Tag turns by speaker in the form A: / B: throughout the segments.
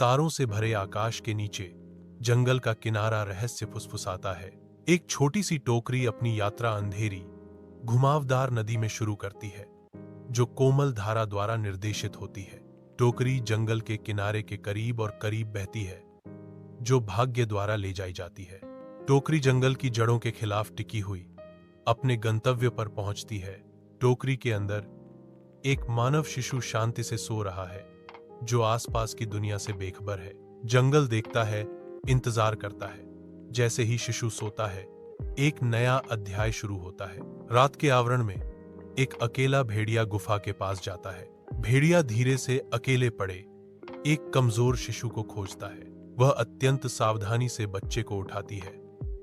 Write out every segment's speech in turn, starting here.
A: तारों से भरे आकाश के नीचे जंगल का किनारा रहस्य फुसफुसाता है। एक छोटी सी टोकरी अपनी यात्रा अंधेरी, घुमावदार नदी में शुरू करती है, जो कोमल धारा द्वारा निर्देशित होती है। टोकरी जंगल के किनारे के करीब और करीब बहती है, जो भाग्य द्वारा ले जाई जाती है। टोकरी जंगल की जड़ों के खिलाफ टिकी हुई अपने गंतव्य पर पहुंचती है। टोकरी के अंदर एक मानव शिशु शांति से सो रहा है, जो आसपास की दुनिया से बेखबर है। जंगल देखता है, इंतजार करता है। जैसे ही शिशु सोता है, एक नया अध्याय शुरू होता है। रात के आवरण में एक अकेला भेड़िया गुफा के पास जाता है। भेड़िया धीरे से अकेले पड़े एक कमजोर शिशु को खोजता है। वह अत्यंत सावधानी से बच्चे को उठाती है,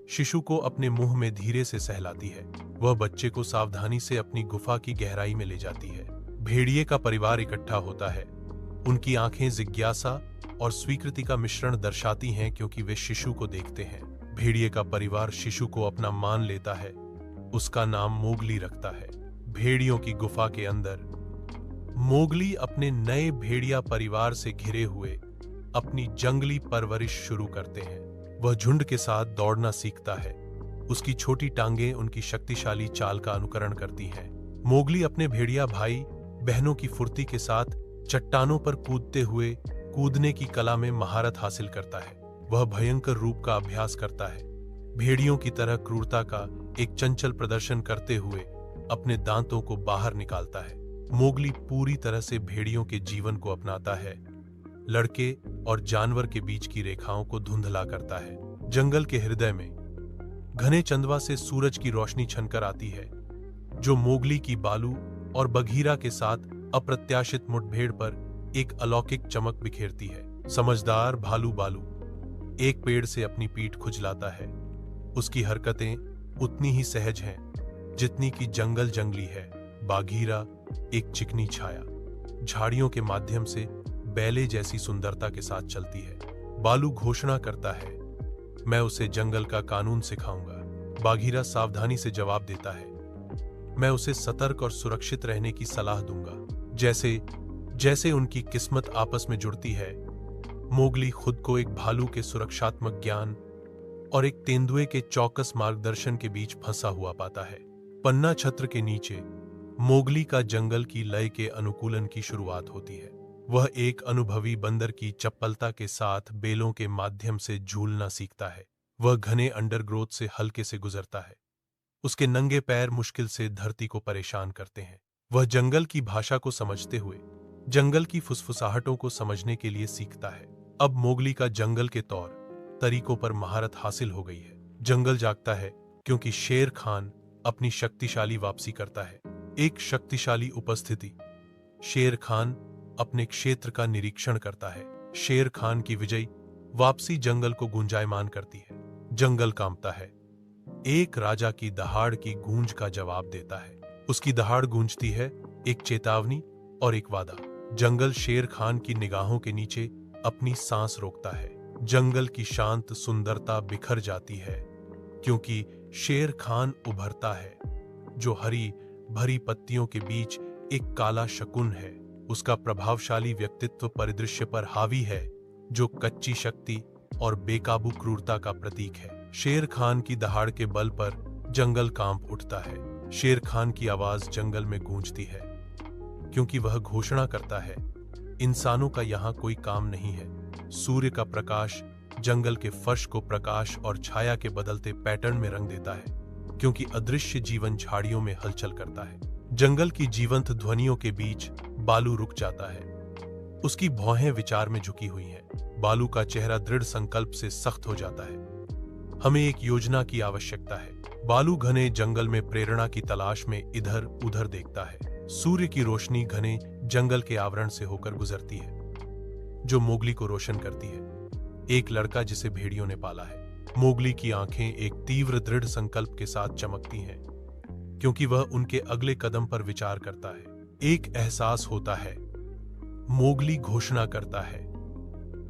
A: शिशु को अपने मुंह में धीरे से सहलाती है। वह बच्चे को सावधानी से अपनी गुफा की गहराई में ले जाती है। भेड़िए का परिवार इकट्ठा होता है। उनकी आंखें जिज्ञासा और स्वीकृति का मिश्रण दर्शाती हैं, क्योंकि वे शिशु को देखते हैं। भेड़िए का परिवार शिशु को अपना मान लेता है, उसका नाम मोगली रखता है। भेड़ियों की गुफा के अंदर मोगली अपने नए भेड़िया परिवार से घिरे हुए अपनी जंगली परवरिश शुरू करते हैं। वह झुंड के साथ दौड़ना सीखता है। उसकी छोटी टांगें उनकी शक्तिशाली चाल का अनुकरण करती हैं। मोगली अपने भेड़िया भाई बहनों की फुर्ती के साथ चट्टानों पर कूदते हुए कूदने की कला में महारत हासिल करता है। वह भयंकर रूप का अभ्यास करता है, भेड़ियों की तरह क्रूरता का एक चंचल प्रदर्शन करते हुए अपने दांतों को बाहर निकालता है। मोगली पूरी तरह से भेड़ियों के जीवन को अपनाता है, लड़के और जानवर के बीच की रेखाओं को धुंधला करता है। जंगल के हृदय में घने चंदवा से सूरज की रोशनी छनकर आती है, जो मोगली की बालू और बघीरा के साथ अप्रत्याशित मुठभेड़ पर एक अलौकिक चमक बिखेरती है। समझदार भालू बालू एक पेड़ से अपनी पीठ खुजलाता है। उसकी हरकतें उतनी ही सहज हैं जितनी कि जंगल जंगली है। बाघीरा एक चिकनी छाया, झाड़ियों के माध्यम से बैले जैसी सुंदरता के साथ चलती है। बालू घोषणा करता है, मैं उसे जंगल का कानून सिखाऊंगा। बाघीरा सावधानी से जवाब देता है, मैं उसे सतर्क और सुरक्षित रहने की सलाह दूंगा। जैसे जैसे उनकी किस्मत आपस में जुड़ती है, मोगली खुद को एक भालू के सुरक्षात्मक ज्ञान और एक तेंदुए के चौकस मार्गदर्शन के बीच फंसा हुआ पाता है। पन्ना छत्र के नीचे मोगली का जंगल की लय के अनुकूलन की शुरुआत होती है। वह एक अनुभवी बंदर की चपलता के साथ बेलों के माध्यम से झूलना सीखता है। वह घने अंडरग्रोथ से हल्के से गुजरता है। उसके नंगे पैर मुश्किल से धरती को परेशान करते हैं। वह जंगल की भाषा को समझते हुए जंगल की फुसफुसाहटों को समझने के लिए सीखता है। अब मोगली का जंगल के तौर तरीकों पर महारत हासिल हो गई है। जंगल जागता है क्योंकि शेर खान अपनी शक्तिशाली वापसी करता है। एक शक्तिशाली उपस्थिति। शेर खान अपने क्षेत्र का निरीक्षण करता है। शेर खान की विजयी वापसी जंगल को गुंजायमान करती है। जंगल कांपता है। एक राजा की दहाड़ की गूंज का जवाब देता है। उसकी दहाड़ गूंजती है, एक चेतावनी और एक वादा। जंगल शेर खान की निगाहों के नीचे अपनी सांस रोकता है। जंगल की शांत सुंदरता बिखर जाती है, क्योंकि शेर खान उभरता है, जो हरी भरी पत्तियों के बीच एक काला शकुन है। उसका प्रभावशाली व्यक्तित्व परिदृश्य पर हावी है, जो कच्ची शक्ति और बेकाबू क्रूरता का प्रतीक है। शेर खान की दहाड़ के बल पर जंगल कांप उठता है। शेर खान की आवाज जंगल में गूंजती है, क्योंकि वह घोषणा करता है, इंसानों का यहाँ कोई काम नहीं है। सूर्य का प्रकाश जंगल के फर्श को प्रकाश और छाया के बदलते पैटर्न में रंग देता है, क्योंकि अदृश्य जीवन झाड़ियों में हलचल करता है। जंगल की जीवंत ध्वनियों के बीच बालू रुक जाता है। उसकी भौहें विचार में झुकी हुई हैं। बालू का चेहरा दृढ़ संकल्प से सख्त हो जाता है। हमें एक योजना की आवश्यकता है। बालू घने जंगल में प्रेरणा की तलाश में इधर उधर देखता है। सूर्य की रोशनी घने जंगल के आवरण से होकर गुजरती है, जो मोगली को रोशन करती है। एक लड़का जिसे भेड़ियों ने पाला है। मोगली की आंखें एक तीव्र दृढ़ संकल्प के साथ चमकती हैं, क्योंकि वह उनके अगले कदम पर विचार करता है। एक एहसास होता है। मोगली घोषणा करता है,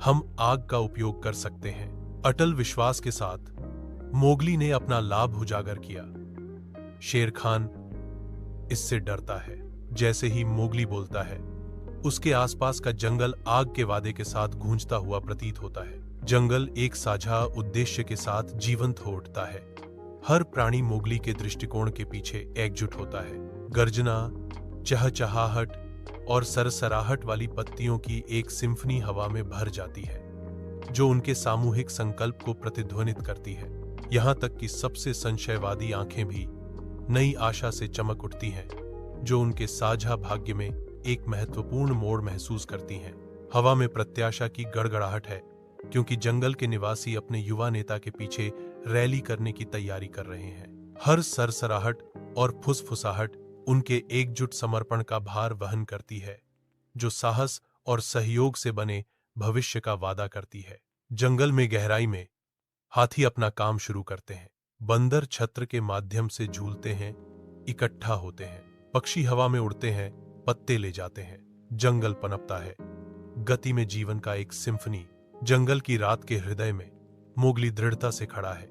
A: हम आग का उपयोग कर सकते हैं। अटल विश्वास के साथ मोगली ने अपना लाभ उजागर किया। शेर खान इससे डरता है। जैसे ही मोगली बोलता है, उसके आसपास का जंगल आग के वादे के साथ गूंजता हुआ प्रतीत होता है। जंगल एक साझा उद्देश्य के साथ जीवंत हो उठता है। हर प्राणी मोगली के दृष्टिकोण के पीछे एकजुट होता है। गर्जना, चहचहाहट और सरसराहट वाली पत्तियों की एक सिम्फनी हवा में भर जाती है, जो उनके सामूहिक संकल्प को प्रतिध्वनित करती है। यहां तक कि सबसे संशयवादी आंखें भी नई आशा से चमक उठती हैं, जो उनके साझा भाग्य में एक महत्वपूर्ण मोड़ महसूस करती हैं। हवा में प्रत्याशा की गड़गड़ाहट है, क्योंकि जंगल के निवासी अपने युवा नेता के पीछे रैली करने की तैयारी कर रहे हैं। हर सरसराहट और फुसफुसाहट उनके एकजुट समर्पण का भार वहन करती है, जो साहस और सहयोग से बने भविष्य का वादा करती है। जंगल में गहराई में हाथी अपना काम शुरू करते हैं। बंदर छत्र के माध्यम से झूलते हैं, इकट्ठा होते हैं। पक्षी हवा में उड़ते हैं, पत्ते ले जाते हैं। जंगल पनपता है, गति में जीवन का एक सिम्फनी। जंगल की रात के हृदय में मोगली दृढ़ता से खड़ा है।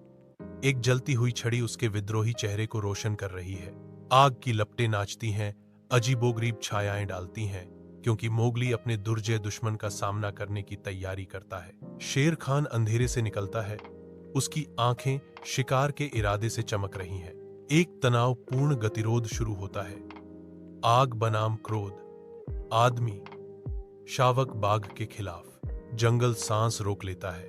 A: एक जलती हुई छड़ी उसके विद्रोही चेहरे को रोशन कर रही है। आग की लपटें नाचती हैं, अजीबोगरीब छायाएं डालती हैं, क्योंकि मोगली अपने दुर्जय दुश्मन का सामना करने की तैयारी करता है। शेर खान अंधेरे से निकलता है, उसकी आंखें शिकार के इरादे से चमक रही हैं। एक तनावपूर्ण गतिरोध शुरू होता है। आग बनाम क्रोध, आदमी शावक बाघ के खिलाफ। जंगल सांस रोक लेता है,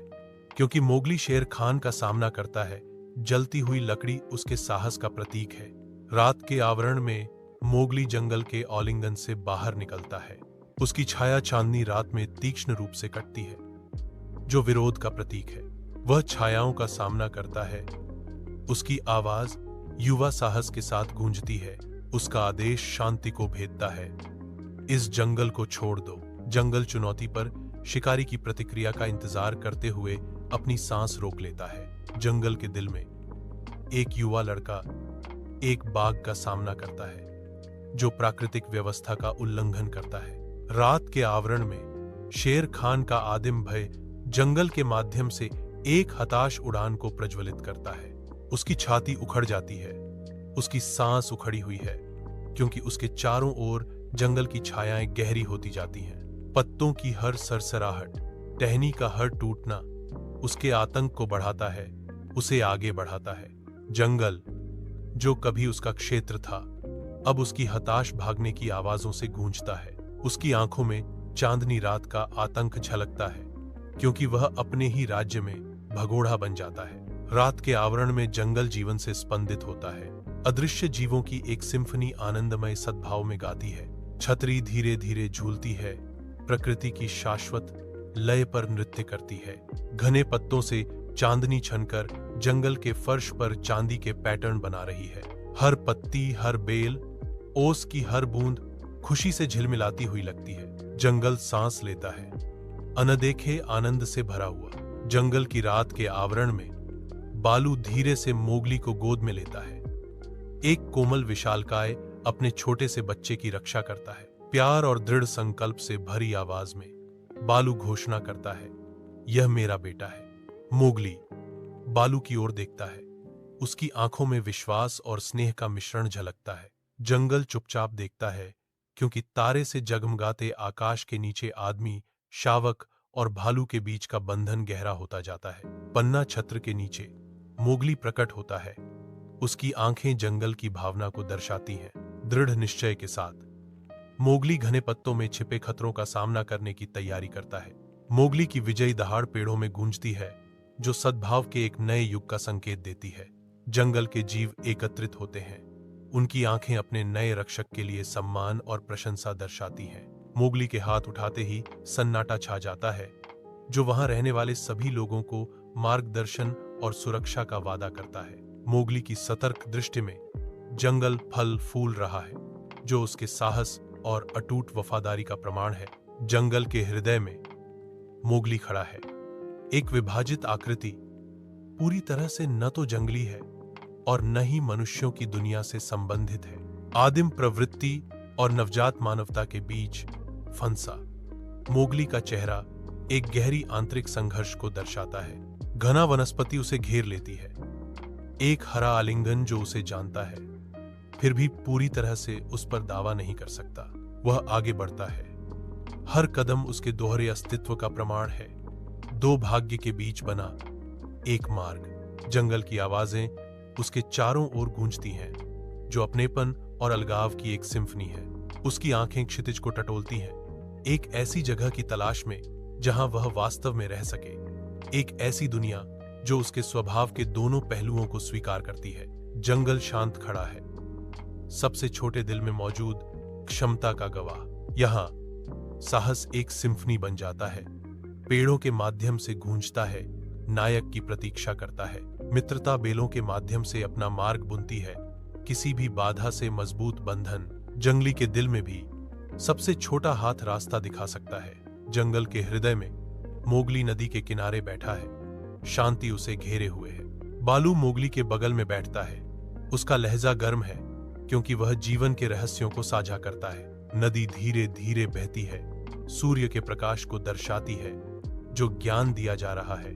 A: क्योंकि मोगली शेर खान का सामना करता है। जलती हुई लकड़ी उसके साहस का प्रतीक है। रात के आवरण में मोगली जंगल के आलिंगन से बाहर निकलता है। उसकी छाया चांदनी रात में तीक्ष्ण रूप से कटती है, जो विरोध का प्रतीक है। वह छायाओं का सामना करता है। उसकी आवाज युवा साहस के साथ गूंजती है। उसका आदेश शांति को भेदता है। इस जंगल को छोड़ दो। जंगल चुनौती पर शिकारी की प्रतिक्रिया का इंतजार करते हुए अपनी सांस रोक लेता है। जंगल के दिल में एक युवा लड़का एक बाघ का सामना करता है, जो प्राकृतिक व्यवस्था का उल्लंघन करता है। रात के आवरण में शेर खान का आदिम भय जंगल के माध्यम से एक हताश उड़ान को प्रज्वलित करता है। उसकी छाती उखड़ जाती है, उसकी सांस उखड़ी हुई है, क्योंकि उसके चारों ओर जंगल की छायाएं गहरी होती जाती हैं। पत्तों की हर सरसराहट, टहनी का हर टूटना उसके आतंक को बढ़ाता है, उसे आगे बढ़ाता है। जंगल, जो कभी उसका क्षेत्र था, अब उसकी हताश भागने की आवाजों से गूंजता है। उसकी आंखों में चांदनी रात का आतंक झलकता है, क्योंकि वह अपने ही राज्य में भगोड़ा बन जाता है। रात के आवरण में जंगल जीवन से स्पंदित होता है। अदृश्य जीवों की एक सिम्फनी आनंदमय सद्भाव में गाती है। छतरी धीरे धीरे झूलती है, प्रकृति की शाश्वत लय पर नृत्य करती है। घने पत्तों से चांदनी छनकर जंगल के फर्श पर चांदी के पैटर्न बना रही है। हर पत्ती, हर बेल, ओस की हर बूंद खुशी से झिलमिलाती हुई लगती है। जंगल सांस लेता है, अनदेखे आनंद से भरा हुआ। जंगल की रात के आवरण में बालू धीरे से मोगली को गोद में लेता है। एक कोमल विशालकाय अपने छोटे से बच्चे की रक्षा करता है। प्यार और दृढ़ संकल्प से भरी आवाज में बालू घोषणा करता है, यह मेरा बेटा है। मोगली बालू की ओर देखता है। उसकी आंखों में विश्वास और स्नेह का मिश्रण झलकता है। जंगल चुपचाप देखता है, क्योंकि तारे से जगमगाते आकाश के नीचे आदमी, शावक और भालू के बीच का बंधन गहरा होता जाता है। पन्ना छत्र के नीचे मोगली प्रकट होता है। उसकी आंखें जंगल की भावना को दर्शाती हैं। दृढ़ निश्चय के साथ मोगली घने पत्तों में छिपे खतरों का सामना करने की तैयारी करता है। मोगली की विजयी दहाड़ पेड़ों में गूंजती है, जो सद्भाव के एक नए युग का संकेत देती है। जंगल के जीव एकत्रित होते हैं। उनकी आंखें अपने नए रक्षक के लिए सम्मान और प्रशंसा दर्शाती हैं। मोगली के हाथ उठाते ही सन्नाटा छा जाता है, जो वहां रहने वाले सभी लोगों को मार्गदर्शन और सुरक्षा का वादा करता है। मोगली की सतर्क दृष्टि में जंगल फल फूल रहा है, जो उसके साहस और अटूट वफादारी का प्रमाण है। जंगल के हृदय में मोगली खड़ा है, एक विभाजित आकृति, पूरी तरह से न तो जंगली है और न ही मनुष्यों की दुनिया से संबंधित है। आदिम प्रवृत्ति और नवजात मानवता के बीच फंसा मोगली का चेहरा एक गहरी आंतरिक संघर्ष को दर्शाता है। घना वनस्पति उसे घेर लेती है, एक हरा आलिंगन जो उसे जानता है, फिर भी पूरी तरह से उस पर दावा नहीं कर सकता। वह आगे बढ़ता है, हर कदम उसके दोहरे अस्तित्व का प्रमाण है। दो भाग्य के बीच बना एक मार्ग। जंगल की आवाजें उसके चारों ओर गूंजती हैं, जो अपनेपन और अलगाव की एक सिम्फनी है। उसकी आंखें क्षितिज को टटोलती हैं, एक ऐसी जगह की तलाश में जहां वह वास्तव में रह सके, एक ऐसी दुनिया जो उसके स्वभाव के दोनों पहलुओं को स्वीकार करती है। जंगल शांत खड़ा है, सबसे छोटे दिल में मौजूद क्षमता का गवाह। यहां साहस एक सिम्फनी बन जाता है, पेड़ों के माध्यम से गूंजता है, नायक की प्रतीक्षा करता है। मित्रता बेलों के माध्यम से अपना मार्ग बुनती है, किसी भी बाधा से मजबूत बंधन। जंगली के दिल में भी सबसे छोटा हाथ रास्ता दिखा सकता है। जंगल के हृदय में मोगली नदी के किनारे बैठा है, शांति उसे घेरे हुए है। बालू मोगली के बगल में बैठता है, उसका लहजा गर्म है क्योंकि वह जीवन के रहस्यों को साझा करता है। नदी धीरे धीरे बहती है, सूर्य के प्रकाश को दर्शाती है, जो ज्ञान दिया जा रहा है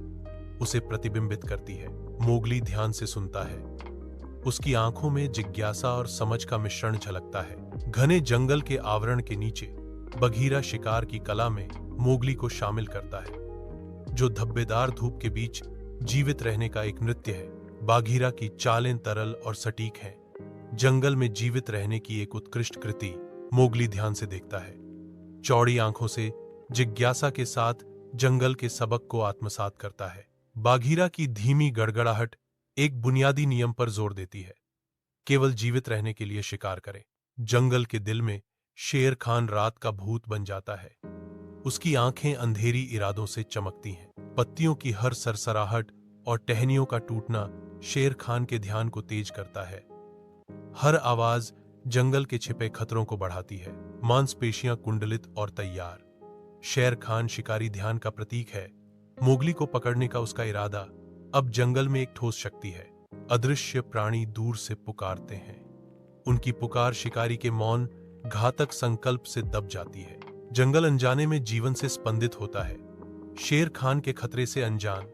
A: उसे प्रतिबिंबित करती है। मोगली ध्यान से सुनता है, उसकी आंखों में जिज्ञासा और समझ का मिश्रण झलकता है। घने जंगल के आवरण के नीचे बघीरा शिकार की कला में मोगली को शामिल करता है, जो धब्बेदार धूप के बीच जीवित रहने का एक नृत्य है। बाघीरा की चालें तरल और सटीक हैं, जंगल में जीवित रहने की एक उत्कृष्ट कृति। मोगली ध्यान से देखता है, चौड़ी आंखों से जिज्ञासा के साथ जंगल के सबक को आत्मसात करता है। बाघीरा की धीमी गड़गड़ाहट एक बुनियादी नियम पर जोर देती है, केवल जीवित रहने के लिए शिकार करें। जंगल के दिल में शेर खान रात का भूत बन जाता है, उसकी आंखें अंधेरी इरादों से चमकती हैं। पत्तियों की हर सरसराहट और टहनियों का टूटना शेर खान के ध्यान को तेज करता है। हर आवाज जंगल के छिपे खतरों को बढ़ाती है। मांसपेशियां कुंडलित और तैयार। शेर खान शिकारी ध्यान का प्रतीक है। मोगली को पकड़ने का उसका इरादा अब जंगल में एक ठोस शक्ति है। अदृश्य प्राणी दूर से पुकारते हैं, उनकी पुकार शिकारी के मौन घातक संकल्प से दब जाती है। जंगल अनजाने में जीवन से स्पंदित होता है। शेर खान के खतरे से अनजान,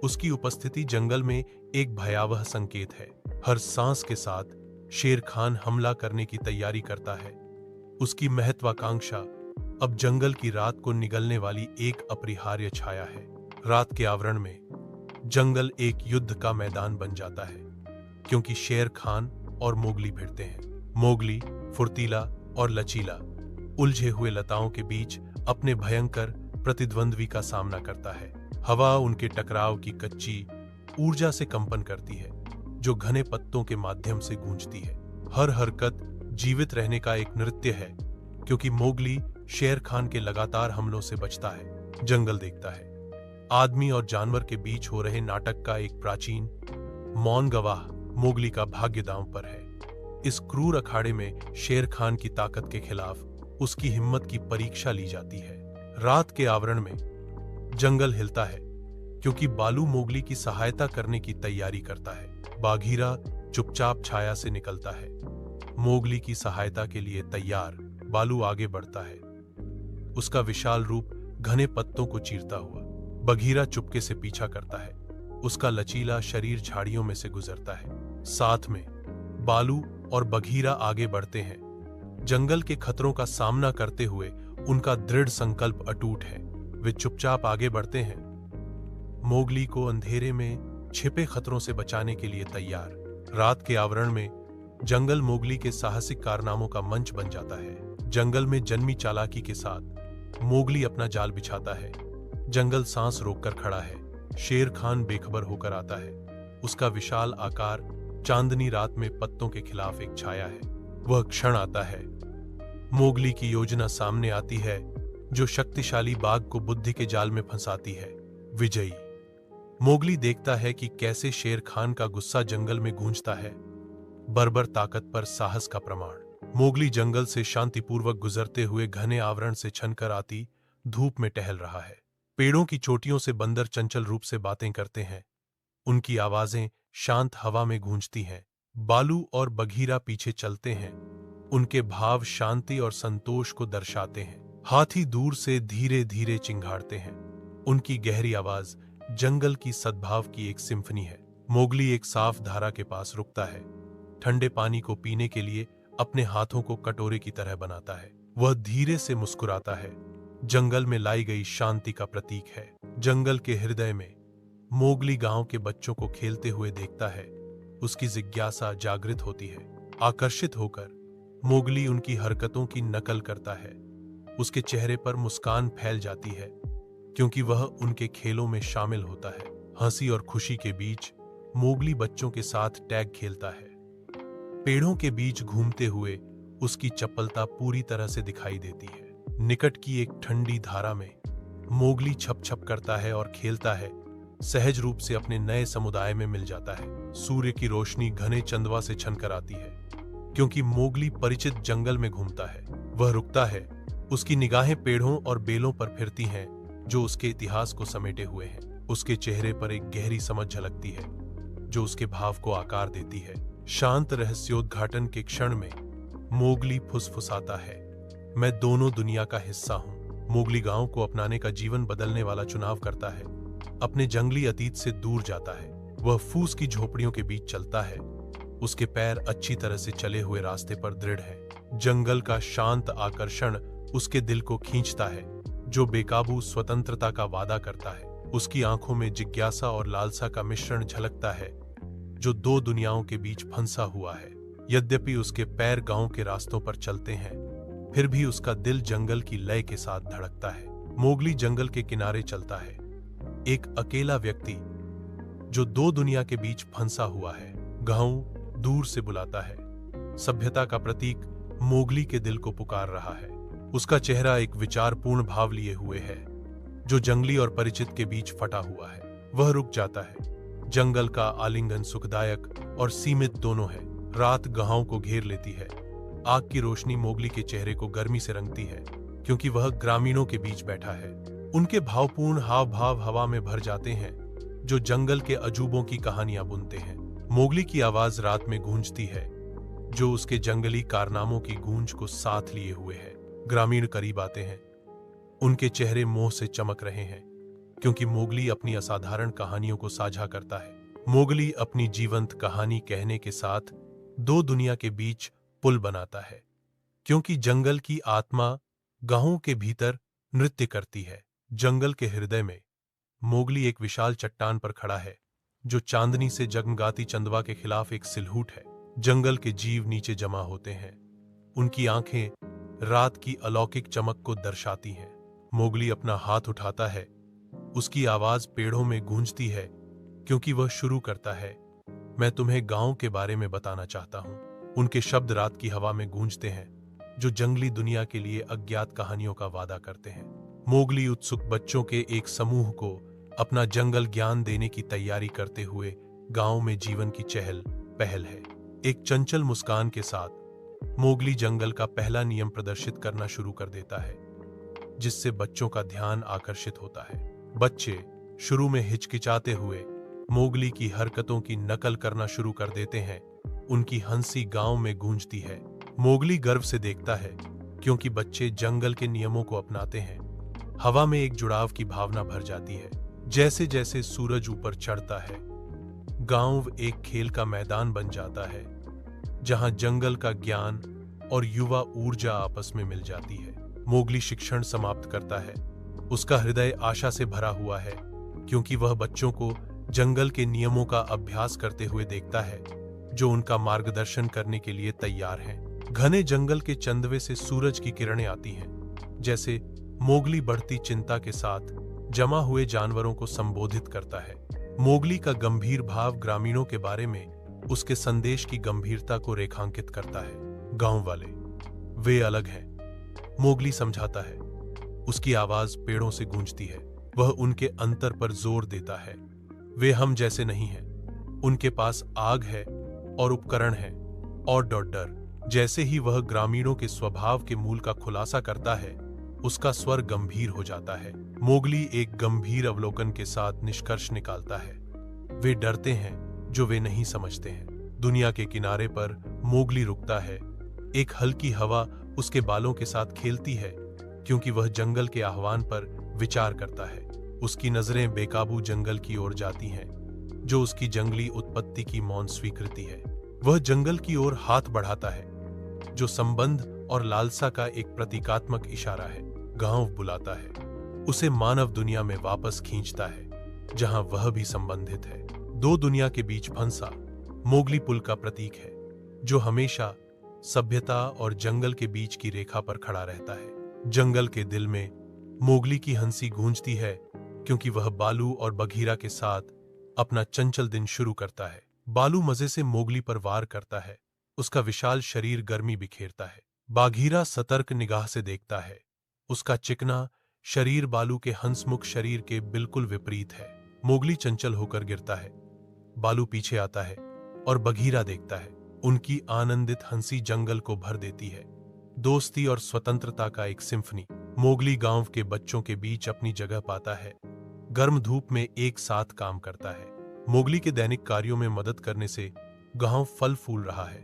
A: उसकी उपस्थिति जंगल में एक भयावह संकेत है। हर सांस के साथ शेर खान हमला करने की तैयारी करता है। उसकी महत्वाकांक्षा अब जंगल की रात को निगलने वाली एक अपरिहार्य छाया है। रात के आवरण में जंगल एक युद्ध का मैदान बन जाता है, क्योंकि शेर खान और मोगली भिड़ते हैं। मोगली फुर्तीला और लचीला, उलझे हुए लताओं के बीच अपने भयंकर प्रतिद्वंद्वी का सामना करता है। हवा उनके टकराव की कच्ची ऊर्जा से कंपन करती है, जो घने पत्तों के माध्यम से गूंजती है। हर हरकत जीवित रहने का एक नृत्य है, क्योंकि मोगली शेर खान के लगातार हमलों से बचता है। जंगल देखता है, आदमी और जानवर के बीच हो रहे नाटक का एक प्राचीन मौन गवाह मोगली का भाग्य दांव पर है। इस क्रूर अखाड़े में शेर खान की ताकत के खिलाफ उसकी हिम्मत की परीक्षा ली जाती है। रात के आवरण में जंगल हिलता है, क्योंकि बालू मोगली की सहायता करने की तैयारी करता है। बाघीरा चुपचाप छाया से निकलता है, मोगली की सहायता के लिए तैयार। बालू आगे बढ़ता है, उसका विशाल रूप घने पत्तों को चीरता हुआ। बघीरा चुपके से पीछा करता है, उसका लचीला शरीर झाड़ियों में से गुजरता है। साथ में बालू और बघीरा आगे बढ़ते हैं, जंगल के खतरों का सामना करते हुए उनका दृढ़ संकल्प अटूट है। वे चुपचाप आगे बढ़ते हैं, मोगली को अंधेरे में छिपे खतरों से बचाने के लिए तैयार। रात के आवरण में जंगल मोगली के साहसिक कारनामों का मंच बन जाता है। जंगल में जन्मी चालाकी के साथ मोगली अपना जाल बिछाता है। जंगल सांस रोककर खड़ा है। शेर खान बेखबर होकर आता है, उसका विशाल आकार चांदनी रात में पत्तों के खिलाफ एक छाया है। वह क्षण आता है, मोगली की योजना सामने आती है, जो शक्तिशाली बाघ को बुद्धि के जाल में फंसाती है। विजयी मोगली देखता है कि कैसे शेर खान का गुस्सा जंगल में गूंजता है, बर्बर ताकत पर साहस का प्रमाण। मोगली जंगल से शांतिपूर्वक गुजरते हुए घने आवरण से छनकर आती धूप में टहल रहा है। पेड़ों की चोटियों से बंदर चंचल रूप से बातें करते हैं, उनकी आवाजें शांत हवा में गूंजती हैं। बालू और बघीरा पीछे चलते हैं, उनके भाव शांति और संतोष को दर्शाते हैं। हाथी दूर से धीरे धीरे चिंघाड़ते हैं, उनकी गहरी आवाज जंगल की सद्भाव की एक सिम्फनी है। मोगली एक साफ धारा के पास रुकता है, ठंडे पानी को पीने के लिए अपने हाथों को कटोरे की तरह बनाता है। वह धीरे से मुस्कुराता है, जंगल में लाई गई शांति का प्रतीक है। जंगल के हृदय में मोगली गांव के बच्चों को खेलते हुए देखता है। उसकी जिज्ञासा जागृत होती है। आकर्षित होकर मोगली उनकी हरकतों की नकल करता है। उसके चेहरे पर मुस्कान फैल जाती है क्योंकि वह उनके खेलों में शामिल होता है। हंसी और खुशी के बीच मोगली बच्चों के साथ टैग खेलता है। पेड़ों के बीच घूमते हुए उसकी चपलता पूरी तरह से दिखाई देती है। निकट की एक ठंडी धारा में मोगली छप छप करता है और खेलता है। सहज रूप से अपने नए समुदाय में मिल जाता है। सूर्य की रोशनी घने चंदवा से छनकर आती है क्योंकि मोगली परिचित जंगल में घूमता है। वह रुकता है। उसकी निगाहें पेड़ों और बेलों पर फिरती हैं जो उसके इतिहास को समेटे हुए हैं। उसके चेहरे पर एक गहरी समझ झलकती है जो उसके भाव को आकार देती है। शांत रहस्योद्घाटन के क्षण में मोगली फुसफुसाता है, मैं दोनों दुनिया का हिस्सा हूं। मोगली गांव को अपनाने का जीवन बदलने वाला चुनाव करता है। अपने जंगली अतीत से दूर जाता है। वह फूस की झोपड़ियों के बीच चलता है। उसके पैर अच्छी तरह से चले हुए रास्ते पर दृढ़ हैं। जंगल का शांत आकर्षण उसके दिल को खींचता है, जो बेकाबू स्वतंत्रता का वादा करता है। उसकी आंखों में जिज्ञासा और लालसा का मिश्रण झलकता है, जो दो दुनियाओं के बीच फंसा हुआ है। यद्यपि उसके पैर गांव के रास्तों पर चलते हैं, फिर भी उसका दिल जंगल की लय के साथ धड़कता है। मोगली जंगल के किनारे चलता है, एक अकेला व्यक्ति जो दो दुनिया के बीच फंसा हुआ है। गांव दूर से बुलाता है। सभ्यता का प्रतीक मोगली के दिल को पुकार रहा है। उसका चेहरा एक विचारपूर्ण भाव लिए हुए है, जो जंगली और परिचित के बीच फटा हुआ है। वह रुक जाता है। जंगल का आलिंगन सुखदायक और सीमित दोनों है। रात गांव को घेर लेती है। आग की रोशनी मोगली के चेहरे को गर्मी से रंगती है क्योंकि वह ग्रामीणों के बीच बैठा है। उनके भावपूर्ण हाव भाव हवा में भर जाते हैं, जो जंगल के अजूबों की कहानियां बुनते हैं। मोगली की आवाज रात में गूंजती है, जो उसके जंगली कारनामों की गूंज को साथ लिए हुए है। ग्रामीण करीब आते हैं। उनके चेहरे मोह से चमक रहे हैं क्योंकि मोगली अपनी असाधारण कहानियों को साझा करता है। मोगली अपनी जीवंत कहानी कहने के साथ दो दुनिया के बीच पुल बनाता है, क्योंकि जंगल की आत्मा गांवों के भीतर नृत्य करती है। जंगल के हृदय में मोगली एक विशाल चट्टान पर खड़ा है, जो चांदनी से जगमगाती चंदवा के खिलाफ एक सिलहूट है। जंगल के जीव नीचे जमा होते हैं। उनकी आंखें रात की अलौकिक चमक को दर्शाती हैं। मोगली अपना हाथ उठाता है। उसकी आवाज पेड़ों में गूंजती है क्योंकि वह शुरू करता है, मैं तुम्हें गांव के बारे में बताना चाहता हूं। उनके शब्द रात की हवा में गूंजते हैं, जो जंगली दुनिया के लिए अज्ञात कहानियों का वादा करते हैं। मोगली उत्सुक बच्चों के एक समूह को अपना जंगल ज्ञान देने की तैयारी करते हुए गांव में जीवन की चहल पहल है। एक चंचल मुस्कान के साथ मोगली जंगल का पहला नियम प्रदर्शित करना शुरू कर देता है, जिससे बच्चों का ध्यान आकर्षित होता है। बच्चे शुरू में हिचकिचाते हुए मोगली की हरकतों की नकल करना शुरू कर देते हैं। उनकी हंसी गांव में गूंजती है। मोगली गर्व से देखता है क्योंकि बच्चे जंगल के नियमों को अपनाते हैं। हवा में एक जुड़ाव की भावना भर जाती है। जैसे जैसे सूरज ऊपर चढ़ता है, गांव एक खेल का मैदान बन जाता है, जहां जंगल का ज्ञान और युवा ऊर्जा आपस में मिल जाती है। मोगली शिक्षण समाप्त करता है। उसका हृदय आशा से भरा हुआ है क्योंकि वह बच्चों को जंगल के नियमों का अभ्यास करते हुए देखता है, जो उनका मार्गदर्शन करने के लिए तैयार हैं। घने जंगल के चंदवे से सूरज की किरणें आती हैं, जैसे मोगली बढ़ती चिंता के साथ जमा हुए जानवरों को संबोधित करता है। मोगली का गंभीर भाव ग्रामीणों के बारे में उसके संदेश की गंभीरता को रेखांकित करता है। गांव वाले, वे अलग हैं, मोगली समझाता है। उसकी आवाज पेड़ों से गूंजती है। वह उनके अंतर पर जोर देता है। वे हम जैसे नहीं हैं। उनके पास आग है और उपकरण है और डर। जैसे ही वह ग्रामीणों के स्वभाव के मूल का खुलासा करता है, उसका स्वर गंभीर हो जाता है। मोगली एक गंभीर अवलोकन के साथ निष्कर्ष निकालता है, वे डरते हैं जो वे नहीं समझते हैं। दुनिया के किनारे पर मोगली रुकता है। एक हल्की हवा उसके बालों के साथ खेलती है क्योंकि वह जंगल के आह्वान पर विचार करता है। उसकी नजरें बेकाबू जंगल की ओर जाती हैं, जो उसकी जंगली उत्पत्ति की मौन स्वीकृति है। वह जंगल की ओर हाथ बढ़ाता है, जो संबंध और लालसा का एक प्रतीकात्मक इशारा है। गांव बुलाता है, उसे मानव दुनिया में वापस खींचता है जहां वह भी संबंधित है। दो दुनिया के बीच फंसा मोगली पुल का प्रतीक है, जो हमेशा सभ्यता और जंगल के बीच की रेखा पर खड़ा रहता है। जंगल के दिल में मोगली की हंसी गूंजती है, क्योंकि वह बालू और बघीरा के साथ अपना चंचल दिन शुरू करता है। बालू मजे से मोगली पर वार करता है, उसका विशाल शरीर गर्मी बिखेरता है। बाघीरा सतर्क निगाह से देखता है, उसका चिकना शरीर बालू के हंसमुख शरीर के बिल्कुल विपरीत है। मोगली चंचल होकर गिरता है, बालू पीछे आता है और बघीरा देखता है। उनकी आनंदित हंसी जंगल को भर देती है। दोस्ती और स्वतंत्रता का एक सिम्फनी। मोगली गांव के बच्चों के बीच अपनी जगह पाता है, गर्म धूप में एक साथ काम करता है। मोगली के दैनिक कार्यों में मदद करने से गांव फल फूल रहा है,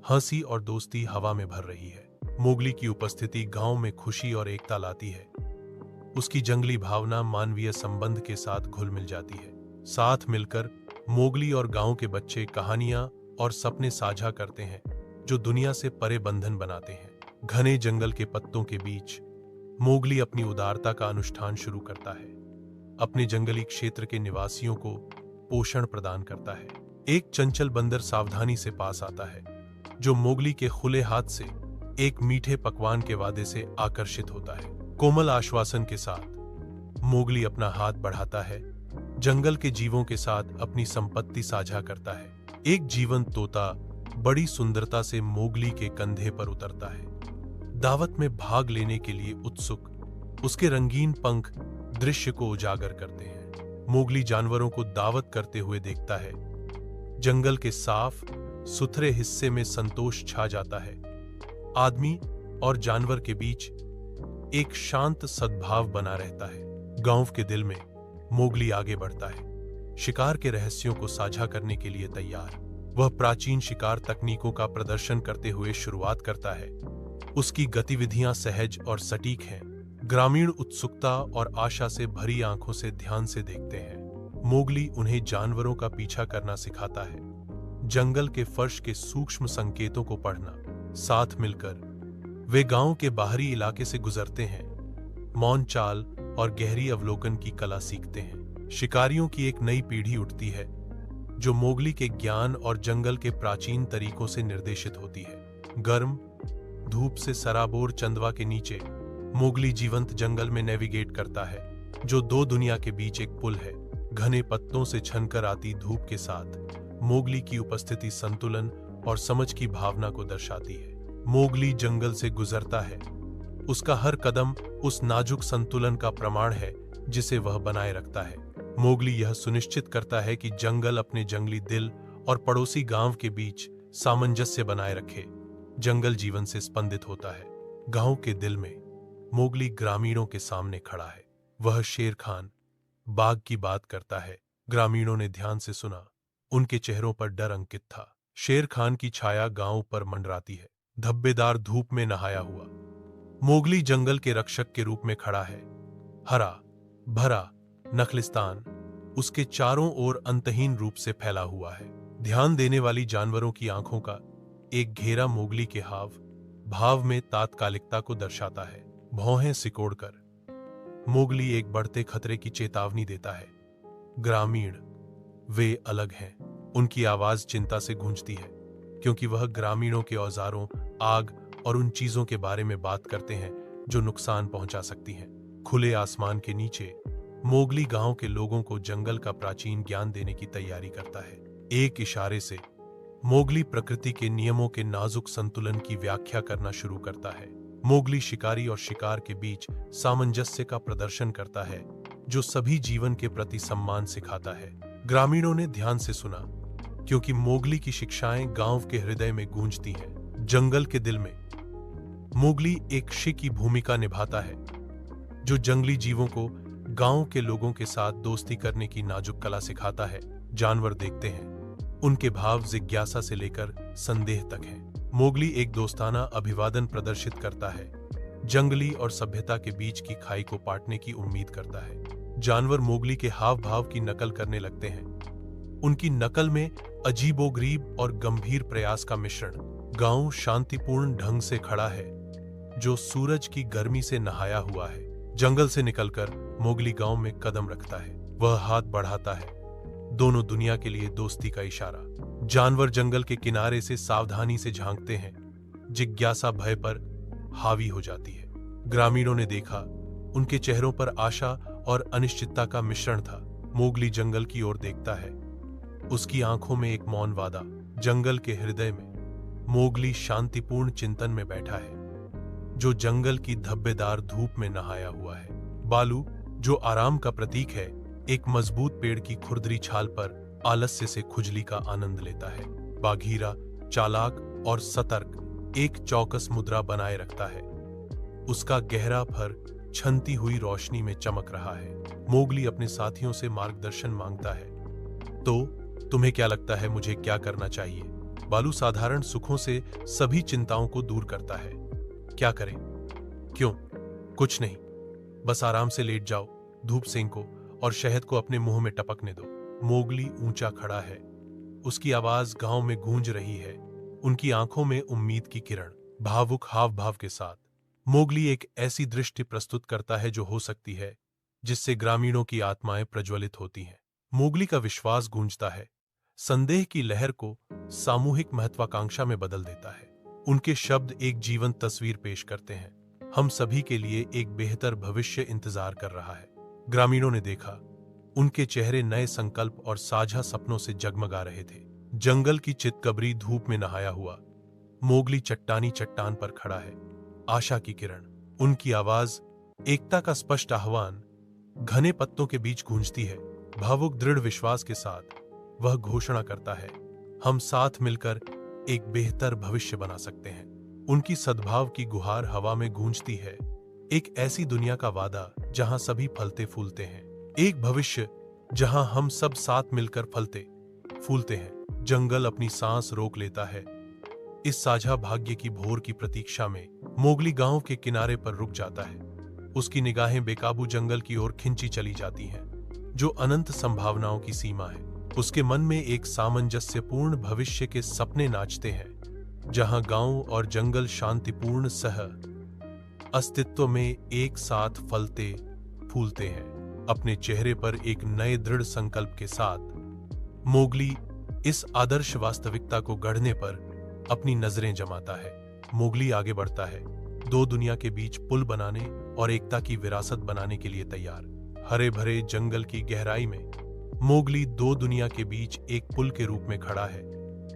A: हंसी और दोस्ती हवा में भर रही है। मोगली की उपस्थिति गांव में खुशी और एकता लाती है। उसकी जंगली भावना मानवीय संबंध के साथ घुल मिल जाती है। साथ मिलकर मोगली और गांव के बच्चे कहानियां और सपने साझा करते हैं, जो दुनिया से परे बंधन बनाते हैं। घने जंगल के पत्तों के बीच मोगली अपनी उदारता का अनुष्ठान शुरू करता है, अपने जंगली क्षेत्र के निवासियों को पोषण प्रदान करता है। एक चंचल बंदर सावधानी से पास आता है, जो मोगली के खुले हाथ से एक मीठे पकवान के वादे से आकर्षित होता है। कोमल आश्वासन के साथ मोगली अपना हाथ बढ़ाता है, जंगल के जीवों के साथ अपनी संपत्ति साझा करता है। एक जीवंत तोता बड़ी सुंदरता से मोगली के कंधे पर उतरता है, दावत में भाग लेने के लिए उत्सुक। उसके रंगीन पंख दृश्य को उजागर करते हैं। मोगली जानवरों को दावत करते हुए देखता है। जंगल के साफ सुथरे हिस्से में संतोष छा जाता है। आदमी और जानवर के बीच एक शांत सद्भाव बना रहता है। गांव के दिल में मोगली आगे बढ़ता है, शिकार के रहस्यों को साझा करने के लिए तैयार। वह प्राचीन शिकार तकनीकों का प्रदर्शन करते हुए शुरुआत करता है। उसकी गतिविधियां सहज और सटीक हैं। ग्रामीण उत्सुकता और आशा से भरी आंखों से ध्यान से देखते हैं। मोगली उन्हें जानवरों का पीछा करना सिखाता है, जंगल के फर्श के सूक्ष्म संकेतों को पढ़ना। साथ मिलकर वे गांव के बाहरी इलाके से गुजरते हैं, मौन चाल और गहरी अवलोकन की कला सीखते हैं। शिकारियों की एक नई पीढ़ी उठती है, जो मोगली के ज्ञान और जंगल के प्राचीन तरीकों से निर्देशित होती है। गर्म धूप से सराबोर चंदवा के नीचे मोगली जीवंत जंगल में नेविगेट करता है, जो दो दुनिया के बीच एक पुल है। घने पत्तों से छनकर आती धूप के साथ मोगली की उपस्थिति संतुलन और समझ की भावना को दर्शाती है। मोगली जंगल से गुजरता है, उसका हर कदम उस नाजुक संतुलन का प्रमाण है जिसे वह बनाए रखता है। मोगली यह सुनिश्चित करता है कि जंगल अपने जंगली दिल और पड़ोसी गांव के बीच सामंजस्य बनाए रखे। जंगल जीवन से स्पंदित होता है। गांव के दिल में मोगली ग्रामीणों के सामने खड़ा है। वह शेर खान बाघ की बात करता है। ग्रामीणों ने ध्यान से सुना, उनके चेहरों पर डर अंकित था। शेर खान की छाया गांव पर मंडराती है, धब्बेदार धूप में नहाया हुआ। मोगली जंगल के रक्षक के रूप में खड़ा है। हरा भरा नखलिस्तान उसके चारों ओर अंतहीन रूप से फैला हुआ है। ध्यान देने वाली जानवरों की आंखों का एक घेरा मोगली के हाव भाव में तात्कालिकता को दर्शाता है। भौहें सिकोड़कर मोगली एक बढ़ते खतरे की चेतावनी देता है। ग्रामीण वे अलग हैं। उनकी आवाज चिंता से गूंजती है, क्योंकि वह ग्रामीणों के औजारों, आग और उन चीजों के बारे में बात करते हैं जो नुकसान पहुंचा सकती हैं। खुले आसमान के नीचे मोगली गांव के लोगों को जंगल का प्राचीन ज्ञान देने की तैयारी करता है। एक इशारे से मोगली प्रकृति के नियमों के नाजुक संतुलन की व्याख्या करना शुरू करता है। मोगली शिकारी और शिकार के बीच सामंजस्य का प्रदर्शन करता है, जो सभी जीवन के प्रति सम्मान सिखाता है। ग्रामीणों ने ध्यान से सुना, क्योंकि मोगली की शिक्षाएं गांव के हृदय में गूंजती हैं। जंगल के दिल में मोगली एक शिक की भूमिका निभाता है, जो जंगली जीवों को गांव के लोगों के साथ दोस्ती करने की नाजुक कला सिखाता है। जानवर देखते हैं, उनके भाव जिज्ञासा से लेकर संदेह तक हैं। मोगली एक दोस्ताना अभिवादन प्रदर्शित करता है, जंगली और सभ्यता के बीच की खाई को पाटने की उम्मीद करता है। जानवर मोगली के हाव भाव की नकल करने लगते हैं। उनकी नकल में अजीबोगरीब और गंभीर प्रयास का मिश्रण। गांव शांतिपूर्ण ढंग से खड़ा है, जो सूरज की गर्मी से नहाया हुआ है। जंगल से निकलकर मोगली गांव में कदम रखता है। वह हाथ बढ़ाता है, दोनों दुनिया के लिए दोस्ती का इशारा। जानवर जंगल के किनारे से सावधानी से झांकते हैं। जिज्ञासा भय पर हावी हो जाती है। ग्रामीणों ने देखा, उनके चेहरों पर आशा और अनिश्चितता का मिश्रण था। मोगली जंगल की ओर देखता है, उसकी आंखों में एक मौन वादा। जंगल के हृदय में मोगली शांतिपूर्ण चिंतन में बैठा है, जो जंगल की धब्बेदार धूप में नहाया हुआ है। बालू, जो आराम का प्रतीक है, एक मजबूत पेड़ की खुरदरी छाल पर आलस्य से खुजली का आनंद लेता है। बाघीरा, चालाक और सतर्क, एक चौकस मुद्रा बनाए रखता है। उसका गहरा फर छनती हुई रोशनी में चमक रहा है। मोगली अपने साथियों से मार्गदर्शन मांगता है। तो तुम्हें क्या लगता है, मुझे क्या करना चाहिए? बालू साधारण सुखों से सभी चिंताओं को दूर करता है। क्या करें? क्यों? कुछ नहीं, बस आराम से लेट जाओ, धूप सेंको और शहद को अपने मुंह में टपकने दो। मोगली ऊंचा खड़ा है, उसकी आवाज गांव में गूंज रही है। उनकी आंखों में उम्मीद की किरण, भावुक हाव भाव के साथ। मोगली एक ऐसी दृष्टि प्रस्तुत करता है जो हो सकती है, जिससे ग्रामीणों की आत्माएं प्रज्वलित होती हैं। मोगली का विश्वास गूंजता है, संदेह की लहर को सामूहिक महत्वाकांक्षा में बदल देता है। उनके शब्द एक जीवंत तस्वीर पेश करते हैं। हम सभी के लिए एक बेहतर भविष्य इंतजार कर रहा है। ग्रामीणों ने देखा, उनके चेहरे नए संकल्प और साझा सपनों से जगमगा रहे थे। जंगल की चितकबरी धूप में नहाया हुआ मोगली चट्टानी चट्टान पर खड़ा है, आशा की किरण। उनकी आवाज एकता का स्पष्ट आह्वान घने पत्तों के बीच गूंजती है। भावुक दृढ़ विश्वास के साथ वह घोषणा करता है, हम साथ मिलकर एक बेहतर भविष्य बना सकते हैं। उनकी सद्भाव की गुहार हवा में गूंजती है, एक ऐसी दुनिया का वादा जहां सभी फलते फूलते हैं, एक भविष्य जहां हम सब साथ मिलकर फलते फूलते हैं। जंगल अपनी सांस रोक लेता है। इस साझा भाग्य की भोर की प्रतीक्षा में मोगली गांव के किनारे पर रुक जाता है। उसकी निगाहें बेकाबू जंगल की ओर खिंची चली जाती हैं, जो अनंत संभावनाओं की सीमा है। उसके मन में एक सामंजस्यपूर्ण भविष्य के सपने नाचते हैं, जहां गांव और जंगल शांतिपूर्ण सह अस्तित्व में एक साथ फलते फूलते हैं। अपने चेहरे पर एक नए दृढ़ संकल्प के साथ मोगली इस आदर्श वास्तविकता को गढ़ने पर अपनी नजरें जमाता है। मोगली आगे बढ़ता है, दो दुनिया के बीच पुल बनाने और एकता की विरासत बनाने के लिए तैयार। हरे भरे जंगल की गहराई में मोगली दो दुनिया के बीच एक पुल के रूप में खड़ा है।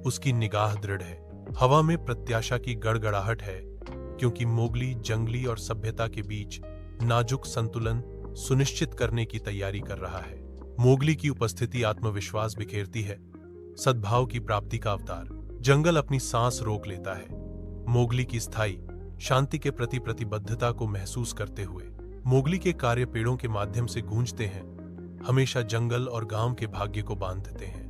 A: उसकी निगाह दृढ़ है, हवा में प्रत्याशा की गड़गड़ाहट है, क्योंकि मोगली जंगली और सभ्यता के बीच नाजुक संतुलन सुनिश्चित करने की तैयारी कर रहा है। मोगली की उपस्थिति आत्मविश्वास बिखेरती है, सद्भाव की प्राप्ति का अवतार। जंगल अपनी सांस रोक लेता है, मोगली की स्थायी शांति के प्रति प्रतिबद्धता को महसूस करते हुए। मोगली के कार्य पेड़ों के माध्यम से गूंजते हैं, हमेशा जंगल और गांव के भाग्य को बांधते हैं।